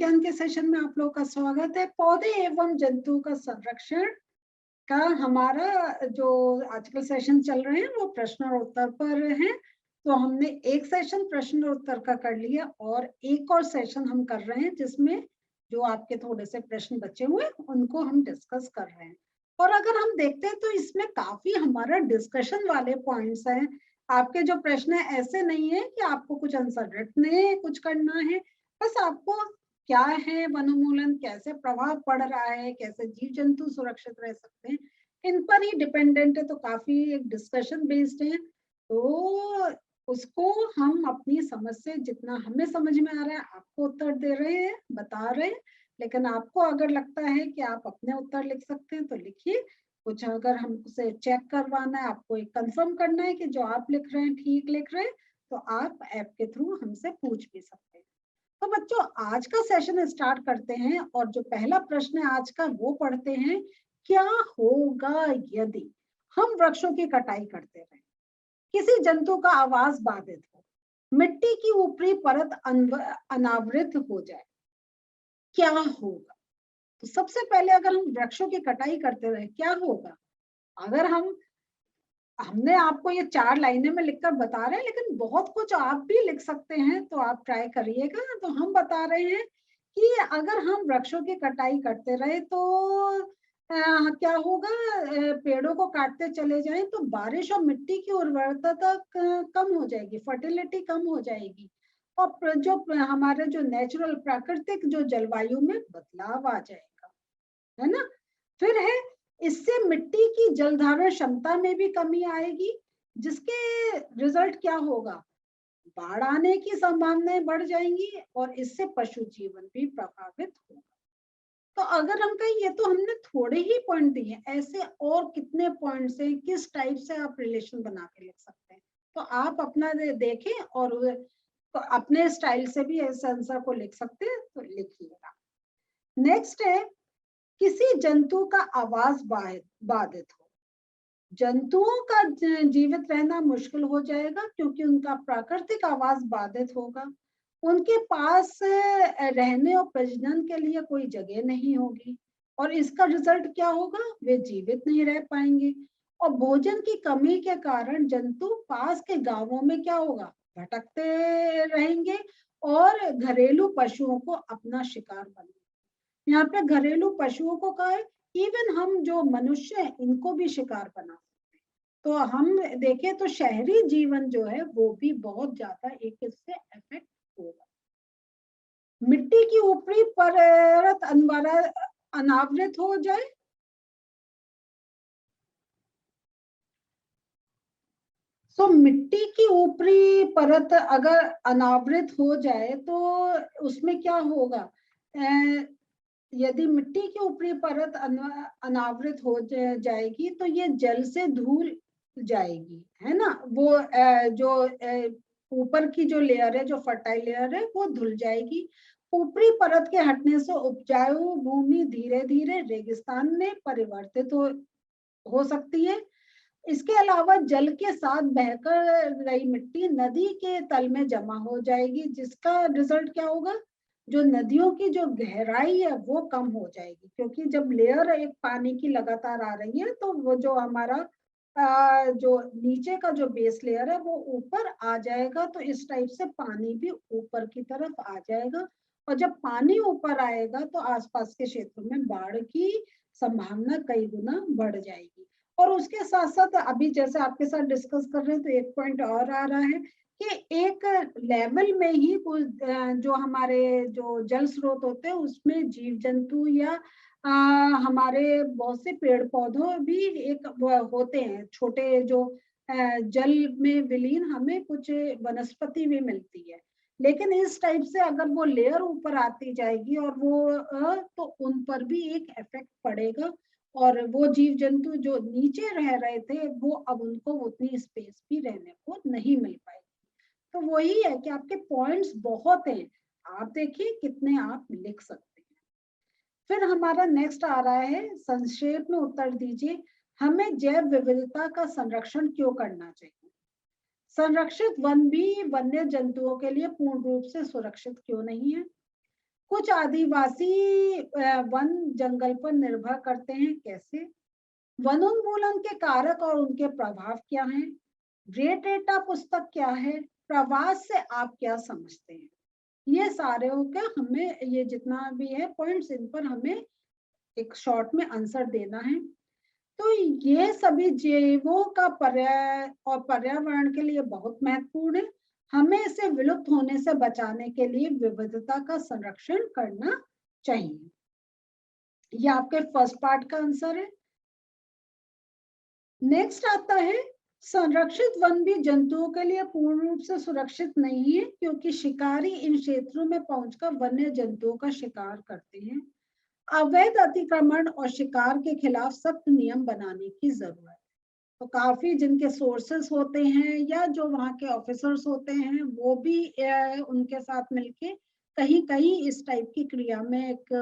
विज्ञान के सेशन में आप लोगों का स्वागत है। पौधे एवं जंतुओं का संरक्षण का हमारा जो आजकल सेशन चल रहे हैं वो प्रश्न और उत्तर पर है। तो हमने एक सेशन प्रश्न और उत्तर का कर लिया और एक और सेशन हम कर रहे हैं जिसमें जो आपके थोड़े से प्रश्न बचे हुए उनको हम डिस्कस कर रहे हैं। और अगर हम देखते हैं तो इसमें काफी हमारा डिस्कशन वाले पॉइंट्स हैं। आपके जो प्रश्न है ऐसे नहीं है कि आपको कुछ आंसर रटने कुछ करना है, बस आपको क्या है वनोन्मूलन, कैसे प्रभाव पड़ रहा है, कैसे जीव जंतु सुरक्षित रह सकते हैं, इन पर ही डिपेंडेंट है। तो काफी एक डिस्कशन बेस्ड है। तो उसको हम अपनी समझ से जितना हमें समझ में आ रहा है आपको उत्तर दे रहे हैं, बता रहे हैं। लेकिन आपको अगर लगता है कि आप अपने उत्तर लिख सकते हैं तो लिखिए। कुछ अगर हमसे चेक करवाना है, आपको एक कंफर्म करना है कि जो आप लिख रहे हैं ठीक लिख रहे हैं, तो आप ऐप के थ्रू हमसे पूछ भी सकते हैं। तो बच्चों आज का सेशन स्टार्ट करते हैं और जो पहला प्रश्न है आज का वो पढ़ते हैं। क्या होगा यदि हम वृक्षों की कटाई करते रहे, किसी जंतु का आवास बाधित हो, मिट्टी की ऊपरी परत अनावृत हो जाए, क्या होगा? तो सबसे पहले अगर हम वृक्षों की कटाई करते रहे क्या होगा? अगर हमने आपको ये 4 लाइनें में लिखकर बता रहे हैं, लेकिन बहुत कुछ आप भी लिख सकते हैं, तो आप ट्राई करिएगा। तो हम बता रहे हैं कि अगर हम वृक्षों की कटाई करते रहे तो क्या होगा? पेड़ों को काटते चले जाएं तो बारिश और मिट्टी की उर्वरता तक कम हो जाएगी, फर्टिलिटी कम हो जाएगी और हमारे जो नेचुरल प्राकृतिक जो जलवायु में बदलाव आ जाएगा, है ना? फिर है इससे मिट्टी की जल धारण क्षमता में भी कमी आएगी, जिसके रिजल्ट क्या होगा? बाढ़ आने की संभावनाएं बढ़ जाएंगी और इससे पशु जीवन भी प्रभावित होगा। तो अगर हम कहें ये तो हमने थोड़े ही पॉइंट दिए, ऐसे और कितने पॉइंट्स हैं, किस टाइप से आप रिलेशन बना के लिख सकते हैं। तो आप अपना देखें और तो अपने स्टाइल से भी इस आंसर को लिख सकते हैं, तो लिखिएगा। नेक्स्ट है किसी जंतु का आवास बाधित हो, जंतुओं का जीवित रहना मुश्किल हो जाएगा क्योंकि उनका प्राकृतिक आवास बाधित होगा। उनके पास रहने और प्रजनन के लिए कोई जगह नहीं होगी और इसका रिजल्ट क्या होगा? वे जीवित नहीं रह पाएंगे और भोजन की कमी के कारण जंतु पास के गांवों में क्या होगा? भटकते रहेंगे और घरेलू पशुओं को अपना शिकार बनेंगे। यहाँ पे घरेलू पशुओं को कहा है, इवन हम जो मनुष्य हैं इनको भी शिकार बना सकते हैं। तो हम देखें तो शहरी जीवन जो है वो भी बहुत ज्यादा एक इससे इफेक्ट होगा। मिट्टी की ऊपरी परत अनावृत हो जाए, तो मिट्टी की ऊपरी परत अगर अनावृत हो जाए तो उसमें क्या होगा? यदि मिट्टी की ऊपरी परत अनावृत हो जाएगी तो ये जल से धुल जाएगी, है ना? वो जो ऊपर की जो लेयर है, जो फर्टाइल लेयर है, वो धुल जाएगी। ऊपरी परत के हटने से उपजाऊ भूमि धीरे धीरे रेगिस्तान में परिवर्तित हो सकती है। इसके अलावा जल के साथ बहकर गई मिट्टी नदी के तल में जमा हो जाएगी, जिसका रिजल्ट क्या होगा? जो नदियों की जो गहराई है वो कम हो जाएगी, क्योंकि जब लेयर एक पानी की लगातार आ रही है तो वो जो हमारा जो नीचे का जो बेस लेयर है वो ऊपर आ जाएगा। तो इस टाइप से पानी भी ऊपर की तरफ आ जाएगा और जब पानी ऊपर आएगा तो आसपास के क्षेत्रों में बाढ़ की संभावना कई गुना बढ़ जाएगी। और उसके साथ साथ अभी जैसे आपके साथ डिस्कस कर रहे हैं तो एक पॉइंट और आ रहा है कि एक लेवल में ही जो हमारे जो जल स्रोत होते हैं उसमें जीव जंतु या हमारे बहुत से पेड़ पौधों भी एक होते हैं छोटे जो जल में विलीन, हमें कुछ वनस्पति भी मिलती है। लेकिन इस टाइप से अगर वो लेयर ऊपर आती जाएगी और वो तो उन पर भी एक इफेक्ट पड़ेगा और वो जीव जंतु जो नीचे रह रहे थे वो अब उनको उतनी स्पेस भी रहने को नहीं मिल पाएगी। तो वही है कि आपके पॉइंट्स बहुत हैं, आप देखिए कितने आप लिख सकते हैं। फिर हमारा नेक्स्ट आ रहा है, संक्षेप में उत्तर दीजिए, हमें जैव विविधता का संरक्षण क्यों करना चाहिए? संरक्षित वन भी वन्य जंतुओं के लिए पूर्ण रूप से सुरक्षित क्यों नहीं है? कुछ आदिवासी वन जंगल पर निर्भर करते हैं, कैसे? वनोन्मूलन के कारक और उनके प्रभाव क्या हैं? ग्रेट डेटा पुस्तक क्या है? प्रवास से आप क्या समझते हैं? ये सारे का हमें, ये जितना भी है पॉइंट्स, इन पर हमें एक शॉर्ट में आंसर देना है। तो ये सभी जीवों का पर्यावरण के लिए बहुत महत्वपूर्ण है। हमें इसे विलुप्त होने से बचाने के लिए विविधता का संरक्षण करना चाहिए। ये आपके फर्स्ट पार्ट का आंसर है। नेक्स्ट आता है, संरक्षित वन भी जंतुओं के लिए पूर्ण रूप से सुरक्षित नहीं है, क्योंकि शिकारी इन क्षेत्रों में पहुंचकर वन्य जंतुओं का शिकार करते हैं। अवैध अतिक्रमण और शिकार के खिलाफ सख्त नियम बनाने की जरूरत है। तो काफी जिनके सोर्सेस होते हैं या जो वहाँ के ऑफिसर्स होते हैं, वो भी उनके साथ मिलके कहीं कहीं इस टाइप की क्रिया में एक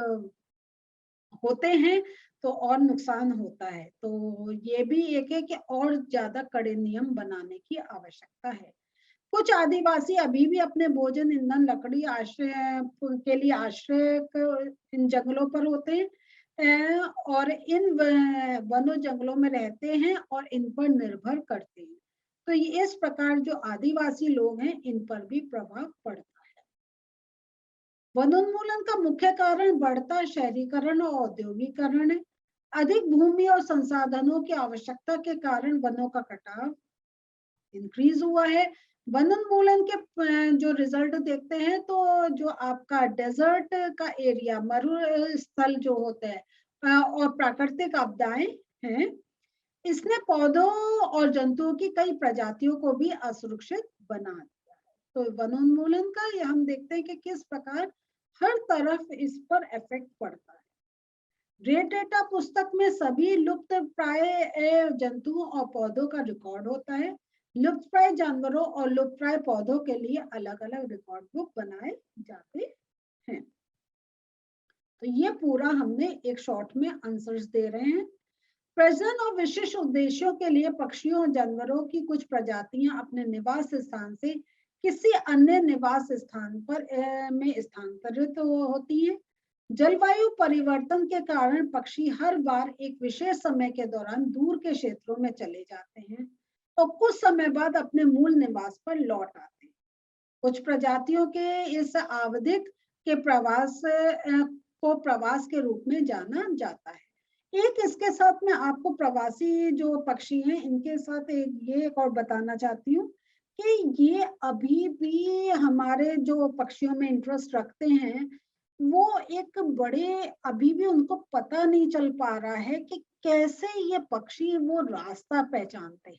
होते हैं, तो और नुकसान होता है। तो ये भी एक है कि और ज्यादा कड़े नियम बनाने की आवश्यकता है। कुछ आदिवासी अभी भी अपने भोजन, ईंधन, लकड़ी आश्रय के लिए आश्रय इन जंगलों पर होते हैं और इन वनों जंगलों में रहते हैं और इन पर निर्भर करते हैं। तो ये इस प्रकार जो आदिवासी लोग हैं, इन पर भी प्रभाव पड़ता है। वनोन्मूलन का मुख्य कारण बढ़ता शहरीकरण और औद्योगिकरण है। अधिक भूमि और संसाधनों की आवश्यकता के कारण वनों का कटाव इंक्रीज हुआ है। वनोन्मूलन के जो रिजल्ट देखते हैं, तो जो आपका डेजर्ट का एरिया, मरुस्थल जो होते हैं और प्राकृतिक आपदाएं हैं, इसने पौधों और जंतुओं की कई प्रजातियों को भी असुरक्षित बना दिया है। तो वनोन्मूलन का ये हम देखते हैं कि किस प्रकार हर तरफ इस पर इफेक्ट पड़ता है। ग्रेट डेटा पुस्तक में सभी लुप्त प्राय जंतुओं और पौधों का रिकॉर्ड होता है। लुप्त प्राय जानवरों और लुप्त प्राय पौधों के लिए अलग अलग रिकॉर्ड बुक बनाए जाते हैं। तो ये पूरा हमने एक शॉर्ट में आंसर्स दे रहे हैं। प्रजनन और विशिष्ट उद्देश्यों के लिए पक्षियों और जानवरों की कुछ प्रजातियां अपने निवास स्थान से किसी अन्य निवास स्थान पर में स्थानांतरित होती हैं। जलवायु परिवर्तन के कारण पक्षी हर बार एक विशेष समय के दौरान दूर के क्षेत्रों में चले जाते हैं और कुछ समय बाद अपने मूल निवास पर लौट आते हैं। कुछ प्रजातियों के इस आवधिक के प्रवास को प्रवास के रूप में जाना जाता है। एक इसके साथ में आपको प्रवासी जो पक्षी हैं, इनके साथ एक और बताना चाहती हूँ कि ये अभी भी हमारे जो पक्षियों में इंटरेस्ट रखते हैं, वो एक बड़े, अभी भी उनको पता नहीं चल पा रहा है कि कैसे ये पक्षी वो रास्ता पहचानते हैं,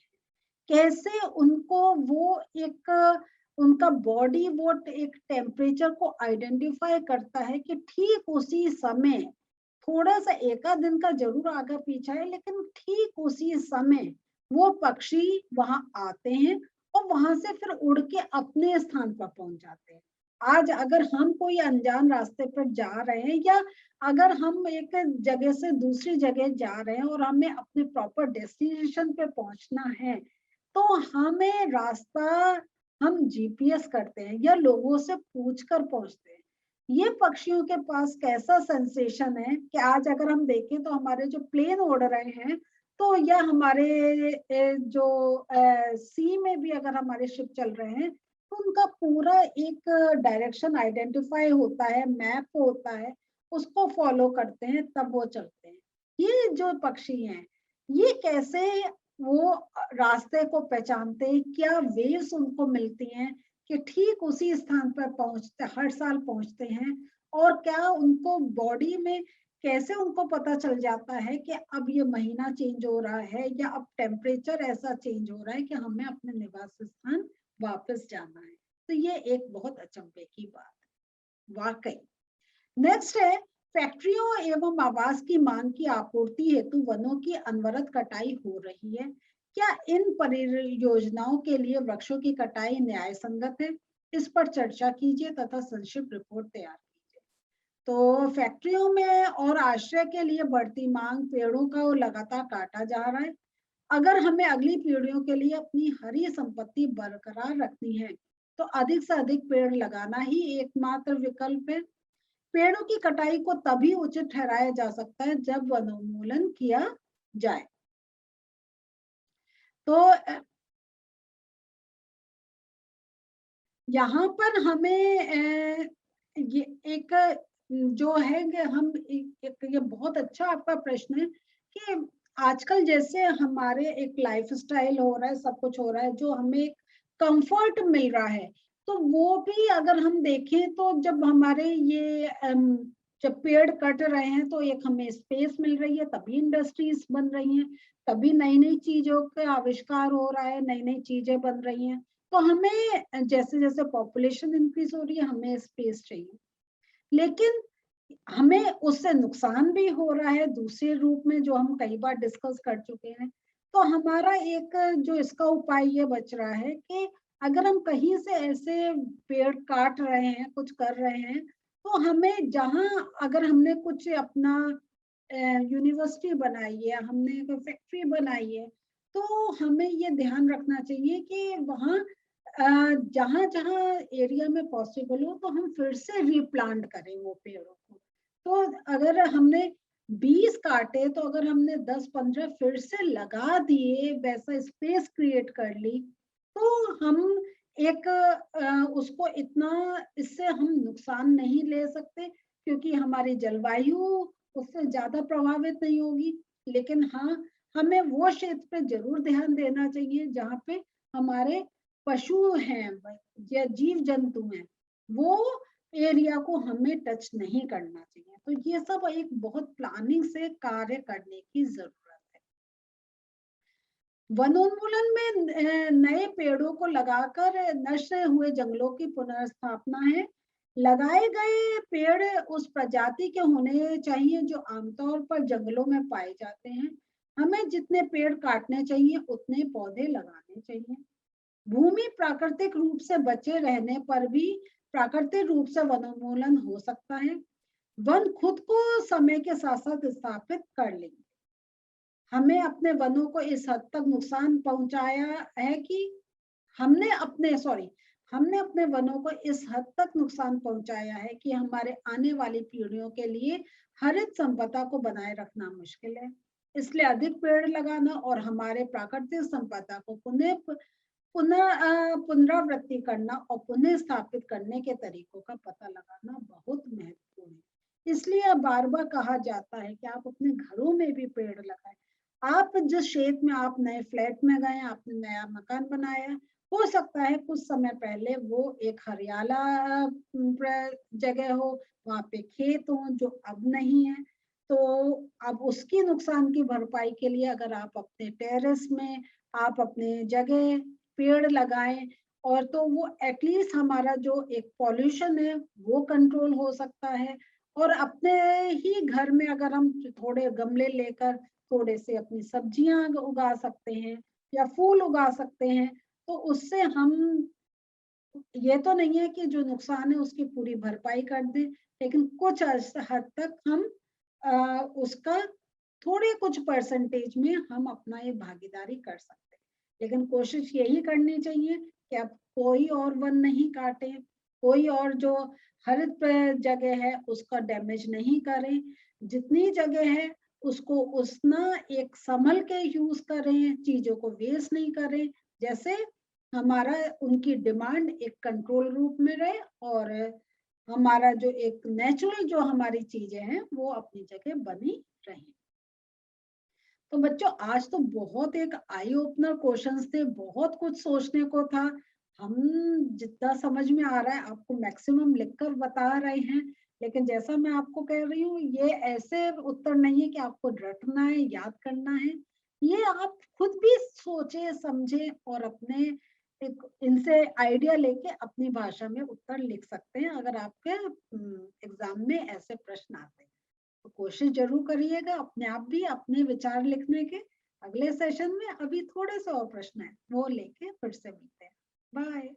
कैसे उनको वो एक उनका बॉडी वो एक टेम्परेचर को आइडेंटिफाई करता है कि ठीक उसी समय, थोड़ा सा एक आध दिन का जरूर आगे पीछे है, लेकिन ठीक उसी समय वो पक्षी वहां आते हैं और वहां से फिर उड़ के अपने स्थान पर पहुंच जाते हैं। आज अगर हम कोई अनजान रास्ते पर जा रहे हैं या अगर हम एक जगह से दूसरी जगह जा रहे हैं और हमें अपने प्रॉपर डेस्टिनेशन पे पहुंचना है, तो हमें रास्ता हम जीपीएस करते हैं या लोगों से पूछकर पहुंचते हैं। ये पक्षियों के पास कैसा सेंसेशन है कि आज अगर हम देखें तो हमारे जो प्लेन उड़ रहे हैं, तो या हमारे जो सी में भी अगर हमारे शिप चल रहे हैं, तो उनका पूरा एक डायरेक्शन आइडेंटिफाई होता है, मैप होता है, उसको फॉलो करते हैं, तब वो चलते हैं। ये जो पक्षी हैं, ये कैसे वो रास्ते को पहचानते हैं, क्या वेव्स उनको मिलती हैं कि ठीक उसी स्थान पर पहुंचते, हर साल पहुंचते हैं, और क्या उनको बॉडी में कैसे उनको पता चल जाता है कि अब ये महीना चेंज हो रहा है या अब टेम्परेचर ऐसा चेंज हो रहा है कि हमें अपने निवास स्थान वापस जाना है। तो ये एक बहुत अचंभे की बात है वाकई। नेक्स्ट है, फैक्ट्रियों एवं आवास की मांग की आपूर्ति हेतु वनों की अनवरत कटाई हो रही है। क्या इन परियोजनाओं के लिए वृक्षों की कटाई न्याय संगत है? इस पर चर्चा कीजिए तथा संक्षिप्त रिपोर्ट तैयार कीजिए। तो फैक्ट्रियों में और आश्रय के लिए बढ़ती मांग, पेड़ों का लगातार काटा जा रहा है। अगर हमें अगली पीढ़ियों के लिए अपनी हरी संपत्ति बरकरार रखनी है, तो अधिक से अधिक पेड़ लगाना ही एकमात्र विकल्प है। पेड़ों की कटाई को तभी उचित ठहराया जा सकता है जब वनोन्मूलन किया जाए। तो यहाँ पर हमें ये एक जो है कि हम एक ये बहुत अच्छा आपका प्रश्न है कि आजकल जैसे हमारे एक लाइफस्टाइल हो रहा है, सब कुछ हो रहा है, जो हमें कंफर्ट मिल रहा है, तो वो भी अगर हम देखें तो जब हमारे ये जब पेड़ कट रहे हैं तो एक हमें स्पेस मिल रही है, तभी इंडस्ट्रीज बन रही हैं, तभी नई नई चीजों का आविष्कार हो रहा है, नई नई चीजें बन रही हैं। तो हमें जैसे जैसे पॉपुलेशन इंक्रीज हो रही है, हमें स्पेस चाहिए, लेकिन हमें उससे नुकसान भी हो रहा है दूसरे रूप में, जो हम कई बार डिस्कस कर चुके हैं। तो हमारा एक जो इसका उपाय ये बच रहा है कि अगर हम कहीं से ऐसे पेड़ काट रहे हैं, कुछ कर रहे हैं, तो हमें जहां अगर हमने कुछ अपना यूनिवर्सिटी बनाई है, हमने कोई फैक्ट्री बनाई है, तो हमें ये ध्यान रखना चाहिए कि वहाँ जहां जहां एरिया में पॉसिबल हो तो हम फिर से रीप्लांट करें वो पेड़ों को। तो अगर हमने 20 काटे तो अगर हमने 10-15 फिर से लगा दिए, वैसा स्पेस क्रिएट कर ली, तो हम एक उसको इतना, इससे हम नुकसान नहीं ले सकते, क्योंकि हमारी जलवायु उससे ज्यादा प्रभावित नहीं होगी। लेकिन हाँ, हमें वो क्षेत्र पे जरूर ध्यान देना चाहिए जहाँ पे हमारे पशु हैं या जीव जंतु हैं, वो एरिया को हमें टच नहीं करना चाहिए। तो ये सब एक बहुत प्लानिंग से कार्य करने की जरूरत है। वनोन्मूलन में नए पेड़ों को लगाकर नष्ट हुए जंगलों की पुनर्स्थापना है। लगाए गए पेड़ उस प्रजाति के होने चाहिए जो आमतौर पर जंगलों में पाए जाते हैं। हमें जितने पेड़ काटने चाहिए उतने पौधे लगाने चाहिए। भूमि प्राकृतिक रूप से बचे रहने पर भी प्राकृतिक रूप से वनोन्मूलन हो सकता है। वन खुद को समय के साथ साथ स्थापित कर लेंगे। हमें अपने वनों को इस हद तक नुकसान पहुंचाया है कि हमने अपने वनों को इस हद तक नुकसान पहुंचाया है कि हमारे आने वाली पीढ़ियों के लिए हरित संपदा को बनाए रखना मुश्किल है। इसलिए अधिक पेड़ लगाना और हमारे प्राकृतिक संपदा को पुनरावृत्ति करना और पुनः स्थापित करने के तरीकों का पता लगाना बहुत महत्वपूर्ण है। इसलिए बार बार कहा जाता है कि आप अपने घरों में भी पेड़ लगाएं। आप जिस क्षेत्र में आप नए फ्लैट में गए, आपने नया मकान बनाया, हो सकता है कुछ समय पहले वो एक हरियाला जगह हो, वहां पे खेत हो जो अब नहीं है। तो अब उसकी नुकसान की भरपाई के लिए अगर आप अपने टेरेस में, आप अपने जगह पेड़ लगाएं, और तो वो एटलीस्ट हमारा जो एक पॉल्यूशन है वो कंट्रोल हो सकता है। और अपने ही घर में अगर हम थोड़े गमले लेकर थोड़े से अपनी सब्जियां उगा सकते हैं या फूल उगा सकते हैं, तो उससे हम, ये तो नहीं है कि जो नुकसान है उसकी पूरी भरपाई कर दें, लेकिन कुछ हद तक हम उसका थोड़े कुछ परसेंटेज में हम अपना ये भागीदारी कर सकते हैं। लेकिन कोशिश यही करनी चाहिए कि अब कोई और वन नहीं काटे, कोई और जो हरित जगह है उसका डैमेज नहीं करें। जितनी जगह है उसको उतना एक संभल के यूज करें, चीजों को वेस्ट नहीं करें, जैसे हमारा उनकी डिमांड एक कंट्रोल रूप में रहे और हमारा जो एक नेचुरल जो हमारी चीजें हैं वो अपनी जगह बनी रहें। तो बच्चों, आज तो बहुत एक आई ओपनर क्वेश्चंस थे, बहुत कुछ सोचने को था। हम जितना समझ में आ रहा है आपको मैक्सिमम लिखकर बता रहे हैं, लेकिन जैसा मैं आपको कह रही हूँ, ये ऐसे उत्तर नहीं है कि आपको रटना है, याद करना है। ये आप खुद भी सोचे समझे और अपने एक इनसे आइडिया लेके अपनी भाषा में उत्तर लिख सकते हैं, अगर आपके एग्जाम में ऐसे प्रश्न आते हैं। तो कोशिश जरूर करिएगा अपने आप भी अपने विचार लिखने के। अगले सेशन में अभी थोड़े से और प्रश्न है, वो लेके फिर से मिलते हैं। बाय।